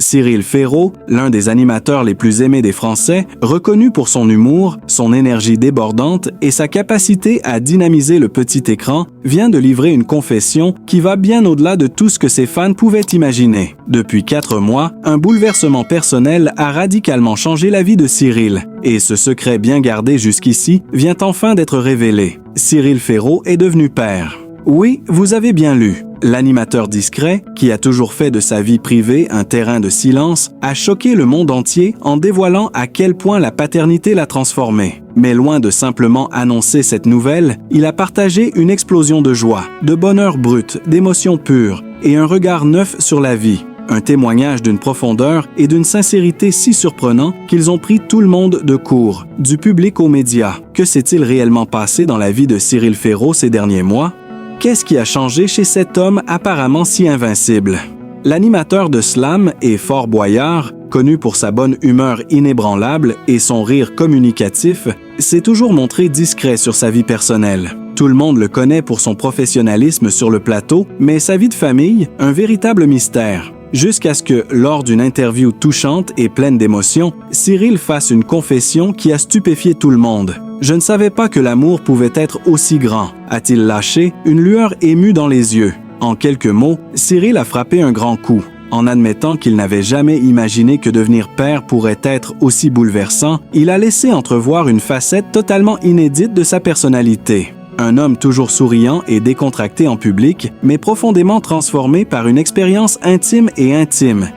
Cyril Ferraud, l'un des animateurs les plus aimés des Français, reconnu pour son humour, son énergie débordante et sa capacité à dynamiser le petit écran, vient de livrer une confession qui va bien au-delà de tout ce que ses fans pouvaient imaginer. Depuis 4 mois, un bouleversement personnel a radicalement changé la vie de Cyril. Et ce secret bien gardé jusqu'ici vient enfin d'être révélé. Cyril Ferraud est devenu père. Oui, vous avez bien lu. L'animateur discret, qui a toujours fait de sa vie privée un terrain de silence, a choqué le monde entier en dévoilant à quel point la paternité l'a transformé. Mais loin de simplement annoncer cette nouvelle, il a partagé une explosion de joie, de bonheur brut, d'émotions pures et un regard neuf sur la vie. Un témoignage d'une profondeur et d'une sincérité si surprenants qu'ils ont pris tout le monde de court, du public aux médias. Que s'est-il réellement passé dans la vie de Cyril Ferraud ces derniers mois? Qu'est-ce qui a changé chez cet homme apparemment si invincible? L'animateur de Slam et Fort Boyard, connu pour sa bonne humeur inébranlable et son rire communicatif, s'est toujours montré discret sur sa vie personnelle. Tout le monde le connaît pour son professionnalisme sur le plateau, mais sa vie de famille, un véritable mystère. Jusqu'à ce que, lors d'une interview touchante et pleine d'émotions, Cyril fasse une confession qui a stupéfié tout le monde. « Je ne savais pas que l'amour pouvait être aussi grand », a-t-il lâché, une lueur émue dans les yeux. En quelques mots, Cyril a frappé un grand coup. En admettant qu'il n'avait jamais imaginé que devenir père pourrait être aussi bouleversant, il a laissé entrevoir une facette totalement inédite de sa personnalité. Un homme toujours souriant et décontracté en public, mais profondément transformé par une expérience intime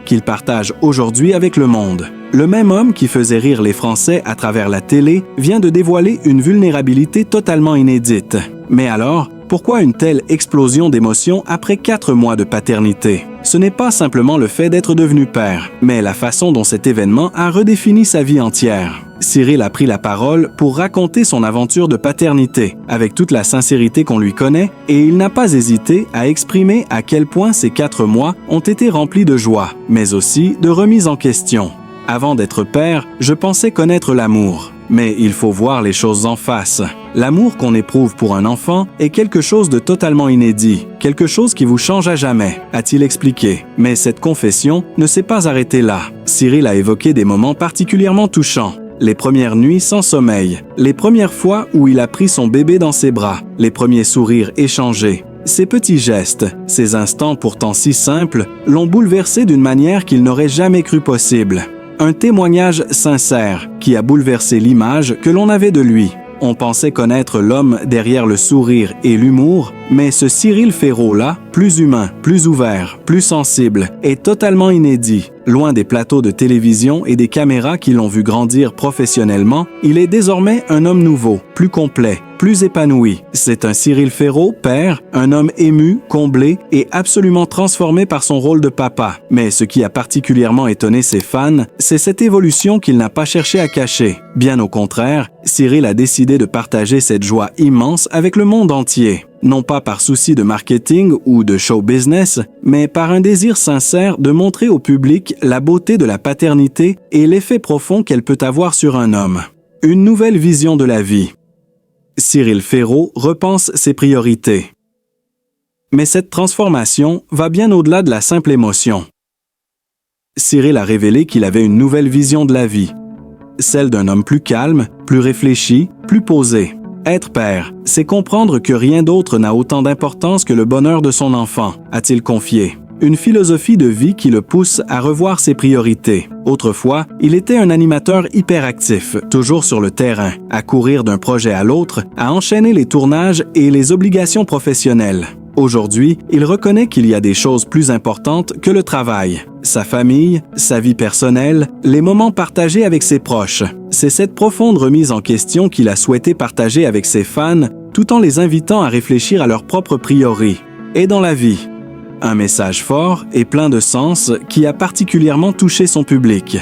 qu'il partage aujourd'hui avec le monde. Le même homme qui faisait rire les Français à travers la télé vient de dévoiler une vulnérabilité totalement inédite. Mais alors, pourquoi une telle explosion d'émotions après 4 mois de paternité? Ce n'est pas simplement le fait d'être devenu père, mais la façon dont cet événement a redéfini sa vie entière. Cyril a pris la parole pour raconter son aventure de paternité, avec toute la sincérité qu'on lui connaît, et il n'a pas hésité à exprimer à quel point ces 4 mois ont été remplis de joie, mais aussi de remise en question. Avant d'être père, je pensais connaître l'amour. Mais il faut voir les choses en face. L'amour qu'on éprouve pour un enfant est quelque chose de totalement inédit, quelque chose qui vous change à jamais, a-t-il expliqué. Mais cette confession ne s'est pas arrêtée là. Cyril a évoqué des moments particulièrement touchants. Les premières nuits sans sommeil, les premières fois où il a pris son bébé dans ses bras, les premiers sourires échangés. Ces petits gestes, ces instants pourtant si simples, l'ont bouleversé d'une manière qu'il n'aurait jamais cru possible. Un témoignage sincère qui a bouleversé l'image que l'on avait de lui. On pensait connaître l'homme derrière le sourire et l'humour, mais ce Cyril Ferraud-là, plus humain, plus ouvert, plus sensible, est totalement inédit. Loin des plateaux de télévision et des caméras qui l'ont vu grandir professionnellement, il est désormais un homme nouveau, plus complet, plus épanoui. C'est un Cyril Ferraud, père, un homme ému, comblé et absolument transformé par son rôle de papa. Mais ce qui a particulièrement étonné ses fans, c'est cette évolution qu'il n'a pas cherché à cacher. Bien au contraire, Cyril a décidé de partager cette joie immense avec le monde entier. Non pas par souci de marketing ou de show business, mais par un désir sincère de montrer au public la beauté de la paternité et l'effet profond qu'elle peut avoir sur un homme. Une nouvelle vision de la vie. Cyril Ferraud repense ses priorités. Mais cette transformation va bien au-delà de la simple émotion. Cyril a révélé qu'il avait une nouvelle vision de la vie, celle d'un homme plus calme, plus réfléchi, plus posé. Être père, c'est comprendre que rien d'autre n'a autant d'importance que le bonheur de son enfant, a-t-il confié. Une philosophie de vie qui le pousse à revoir ses priorités. Autrefois, il était un animateur hyperactif, toujours sur le terrain, à courir d'un projet à l'autre, à enchaîner les tournages et les obligations professionnelles. Aujourd'hui, il reconnaît qu'il y a des choses plus importantes que le travail. Sa famille, sa vie personnelle, les moments partagés avec ses proches. C'est cette profonde remise en question qu'il a souhaité partager avec ses fans, tout en les invitant à réfléchir à leurs propres priorités. Et dans la vie. Un message fort et plein de sens qui a particulièrement touché son public.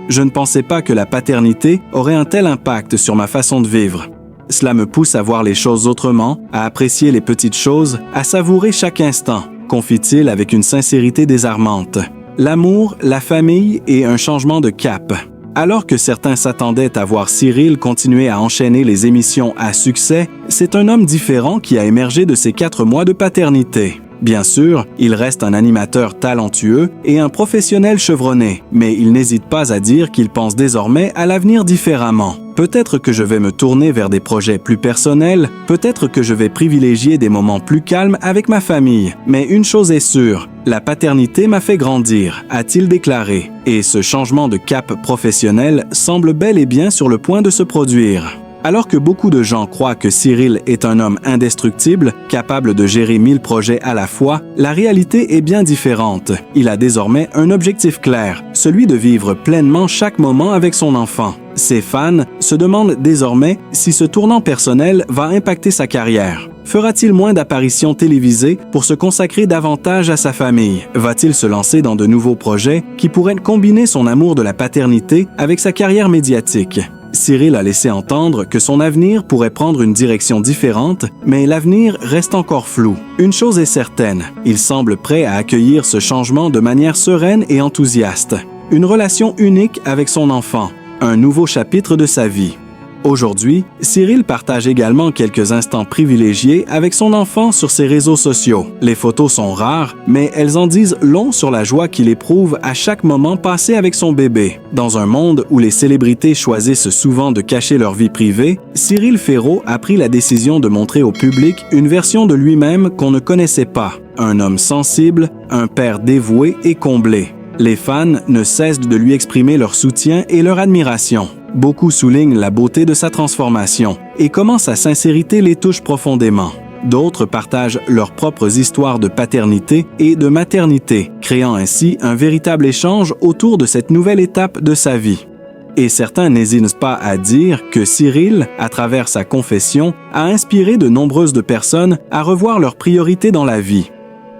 Je ne pensais pas que la paternité aurait un tel impact sur ma façon de vivre. Cela me pousse à voir les choses autrement, à apprécier les petites choses, à savourer chaque instant, confie-t-il avec une sincérité désarmante. L'amour, la famille et un changement de cap. Alors que certains s'attendaient à voir Cyril continuer à enchaîner les émissions à succès, c'est un homme différent qui a émergé de ses 4 mois de paternité. Bien sûr, il reste un animateur talentueux et un professionnel chevronné, mais il n'hésite pas à dire qu'il pense désormais à l'avenir différemment. Peut-être que je vais me tourner vers des projets plus personnels, peut-être que je vais privilégier des moments plus calmes avec ma famille, mais une chose est sûre, la paternité m'a fait grandir, a-t-il déclaré, et ce changement de cap professionnel semble bel et bien sur le point de se produire. Alors que beaucoup de gens croient que Cyril est un homme indestructible, capable de gérer 1000 projets à la fois, la réalité est bien différente. Il a désormais un objectif clair, celui de vivre pleinement chaque moment avec son enfant. Ses fans se demandent désormais si ce tournant personnel va impacter sa carrière. Fera-t-il moins d'apparitions télévisées pour se consacrer davantage à sa famille? Va-t-il se lancer dans de nouveaux projets qui pourraient combiner son amour de la paternité avec sa carrière médiatique? Cyril a laissé entendre que son avenir pourrait prendre une direction différente, mais l'avenir reste encore flou. Une chose est certaine, il semble prêt à accueillir ce changement de manière sereine et enthousiaste. Une relation unique avec son enfant, un nouveau chapitre de sa vie. Aujourd'hui, Cyril partage également quelques instants privilégiés avec son enfant sur ses réseaux sociaux. Les photos sont rares, mais elles en disent long sur la joie qu'il éprouve à chaque moment passé avec son bébé. Dans un monde où les célébrités choisissent souvent de cacher leur vie privée, Cyril Ferraud a pris la décision de montrer au public une version de lui-même qu'on ne connaissait pas. Un homme sensible, un père dévoué et comblé. Les fans ne cessent de lui exprimer leur soutien et leur admiration. Beaucoup soulignent la beauté de sa transformation et comment sa sincérité les touche profondément. D'autres partagent leurs propres histoires de paternité et de maternité, créant ainsi un véritable échange autour de cette nouvelle étape de sa vie. Et certains n'hésitent pas à dire que Cyril, à travers sa confession, a inspiré de nombreuses personnes à revoir leurs priorités dans la vie.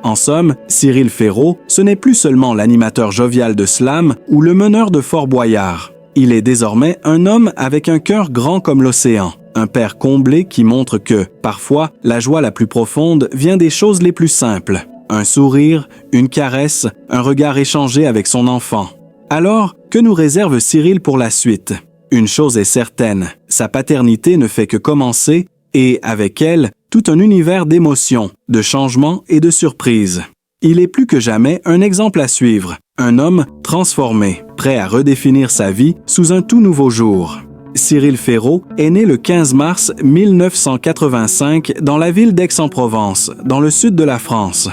En somme, Cyril Ferraud, ce n'est plus seulement l'animateur jovial de Slam ou le meneur de Fort Boyard. Il est désormais un homme avec un cœur grand comme l'océan, un père comblé qui montre que, parfois, la joie la plus profonde vient des choses les plus simples. Un sourire, une caresse, un regard échangé avec son enfant. Alors, que nous réserve Cyril pour la suite? Une chose est certaine, sa paternité ne fait que commencer et, avec elle, tout un univers d'émotions, de changements et de surprises. Il est plus que jamais un exemple à suivre, un homme transformé, prêt à redéfinir sa vie sous un tout nouveau jour. Cyril Ferraud est né le 15 mars 1985 dans la ville d'Aix-en-Provence, dans le sud de la France.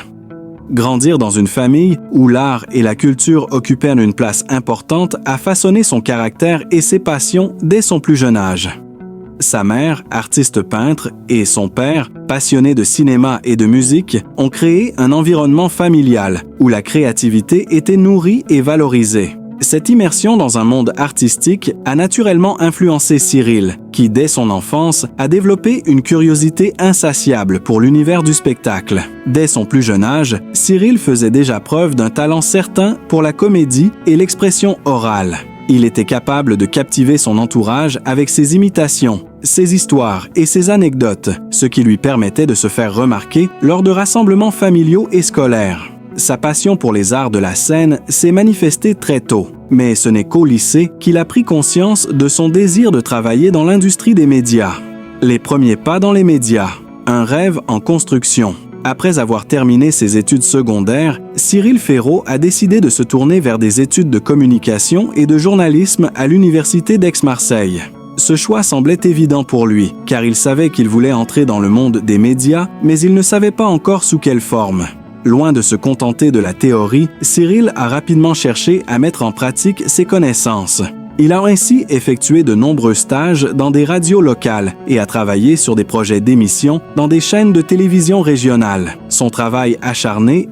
Grandir dans une famille où l'art et la culture occupaient une place importante a façonné son caractère et ses passions dès son plus jeune âge. Sa mère, artiste peintre, et son père, passionné de cinéma et de musique, ont créé un environnement familial où la créativité était nourrie et valorisée. Cette immersion dans un monde artistique a naturellement influencé Cyril, qui dès son enfance a développé une curiosité insatiable pour l'univers du spectacle. Dès son plus jeune âge, Cyril faisait déjà preuve d'un talent certain pour la comédie et l'expression orale. Il était capable de captiver son entourage avec ses imitations, ses histoires et ses anecdotes, ce qui lui permettait de se faire remarquer lors de rassemblements familiaux et scolaires. Sa passion pour les arts de la scène s'est manifestée très tôt, mais ce n'est qu'au lycée qu'il a pris conscience de son désir de travailler dans l'industrie des médias. Les premiers pas dans les médias, un rêve en construction. Après avoir terminé ses études secondaires, Cyril Ferraud a décidé de se tourner vers des études de communication et de journalisme à l'Université d'Aix-Marseille. Ce choix semblait évident pour lui, car il savait qu'il voulait entrer dans le monde des médias, mais il ne savait pas encore sous quelle forme. Loin de se contenter de la théorie, Cyril a rapidement cherché à mettre en pratique ses connaissances. Il a ainsi effectué de nombreux stages dans des radios locales et a travaillé sur des projets d'émissions dans des chaînes de télévision régionales. Son travail acharné,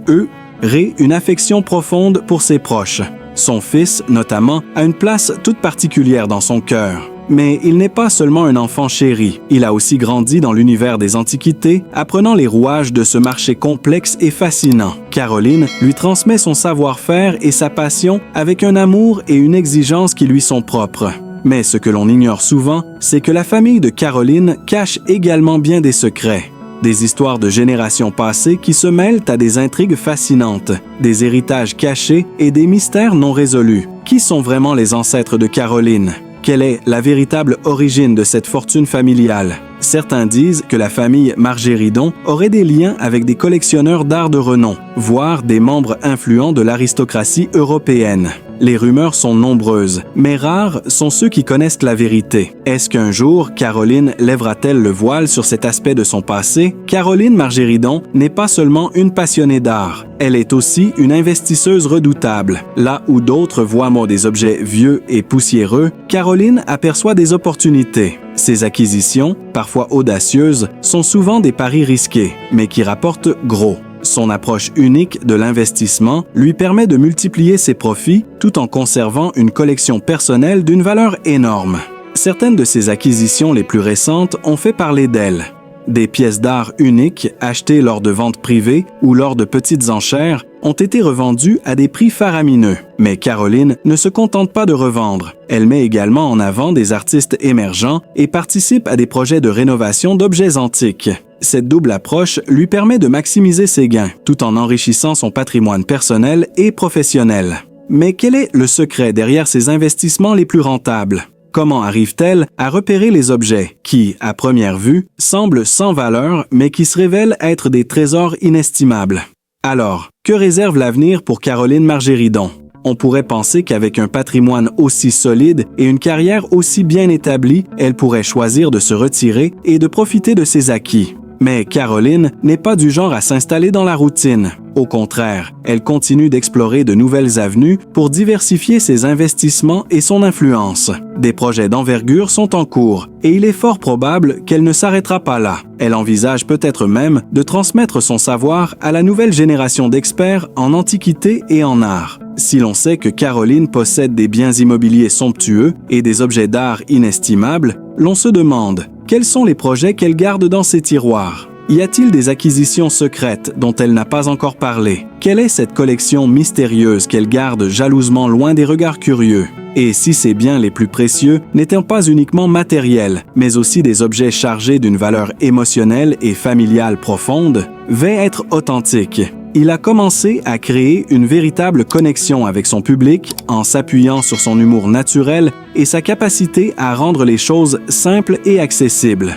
ré une affection profonde pour ses proches. Son fils, notamment, a une place toute particulière dans son cœur. Mais il n'est pas seulement un enfant chéri. Il a aussi grandi dans l'univers des antiquités, apprenant les rouages de ce marché complexe et fascinant. Caroline lui transmet son savoir-faire et sa passion avec un amour et une exigence qui lui sont propres. Mais ce que l'on ignore souvent, c'est que la famille de Caroline cache également bien des secrets. Des histoires de générations passées qui se mêlent à des intrigues fascinantes, des héritages cachés et des mystères non résolus. Qui sont vraiment les ancêtres de Caroline? Quelle est la véritable origine de cette fortune familiale? Certains disent que la famille Margéridon aurait des liens avec des collectionneurs d'art de renom, voire des membres influents de l'aristocratie européenne. Les rumeurs sont nombreuses, mais rares sont ceux qui connaissent la vérité. Est-ce qu'un jour, Caroline lèvera-t-elle le voile sur cet aspect de son passé? Caroline Margéridon n'est pas seulement une passionnée d'art, elle est aussi une investisseuse redoutable. Là où d'autres voient des objets vieux et poussiéreux, Caroline aperçoit des opportunités. Ses acquisitions, parfois audacieuses, sont souvent des paris risqués, mais qui rapportent gros. Son approche unique de l'investissement lui permet de multiplier ses profits tout en conservant une collection personnelle d'une valeur énorme. Certaines de ses acquisitions les plus récentes ont fait parler d'elle. Des pièces d'art uniques achetées lors de ventes privées ou lors de petites enchères ont été revendues à des prix faramineux. Mais Caroline ne se contente pas de revendre. Elle met également en avant des artistes émergents et participe à des projets de rénovation d'objets antiques. Cette double approche lui permet de maximiser ses gains, tout en enrichissant son patrimoine personnel et professionnel. Mais quel est le secret derrière ses investissements les plus rentables? Comment arrive-t-elle à repérer les objets qui, à première vue, semblent sans valeur, mais qui se révèlent être des trésors inestimables? Alors, que réserve l'avenir pour Caroline Margéridon? On pourrait penser qu'avec un patrimoine aussi solide et une carrière aussi bien établie, elle pourrait choisir de se retirer et de profiter de ses acquis. Mais Caroline n'est pas du genre à s'installer dans la routine. Au contraire, elle continue d'explorer de nouvelles avenues pour diversifier ses investissements et son influence. Des projets d'envergure sont en cours et il est fort probable qu'elle ne s'arrêtera pas là. Elle envisage peut-être même de transmettre son savoir à la nouvelle génération d'experts en antiquité et en art. Si l'on sait que Caroline possède des biens immobiliers somptueux et des objets d'art inestimables, l'on se demande quels sont les projets qu'elle garde dans ses tiroirs. Y a-t-il des acquisitions secrètes dont elle n'a pas encore parlé? Quelle est cette collection mystérieuse qu'elle garde jalousement loin des regards curieux? Et si ses biens les plus précieux n'étaient pas uniquement matériels, mais aussi des objets chargés d'une valeur émotionnelle et familiale profonde, va être authentique. Il a commencé à créer une véritable connexion avec son public en s'appuyant sur son humour naturel et sa capacité à rendre les choses simples et accessibles.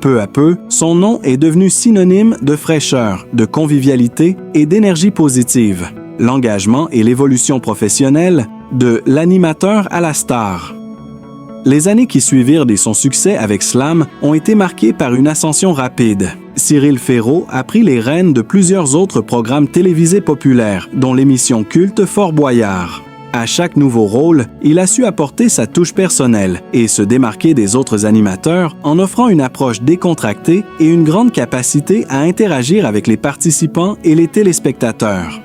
Peu à peu, son nom est devenu synonyme de fraîcheur, de convivialité et d'énergie positive. L'engagement et l'évolution professionnelle, de l'animateur à la star. Les années qui suivirent de son succès avec Slam ont été marquées par une ascension rapide. Cyril Ferraud a pris les rênes de plusieurs autres programmes télévisés populaires, dont l'émission culte Fort Boyard. À chaque nouveau rôle, il a su apporter sa touche personnelle et se démarquer des autres animateurs en offrant une approche décontractée et une grande capacité à interagir avec les participants et les téléspectateurs.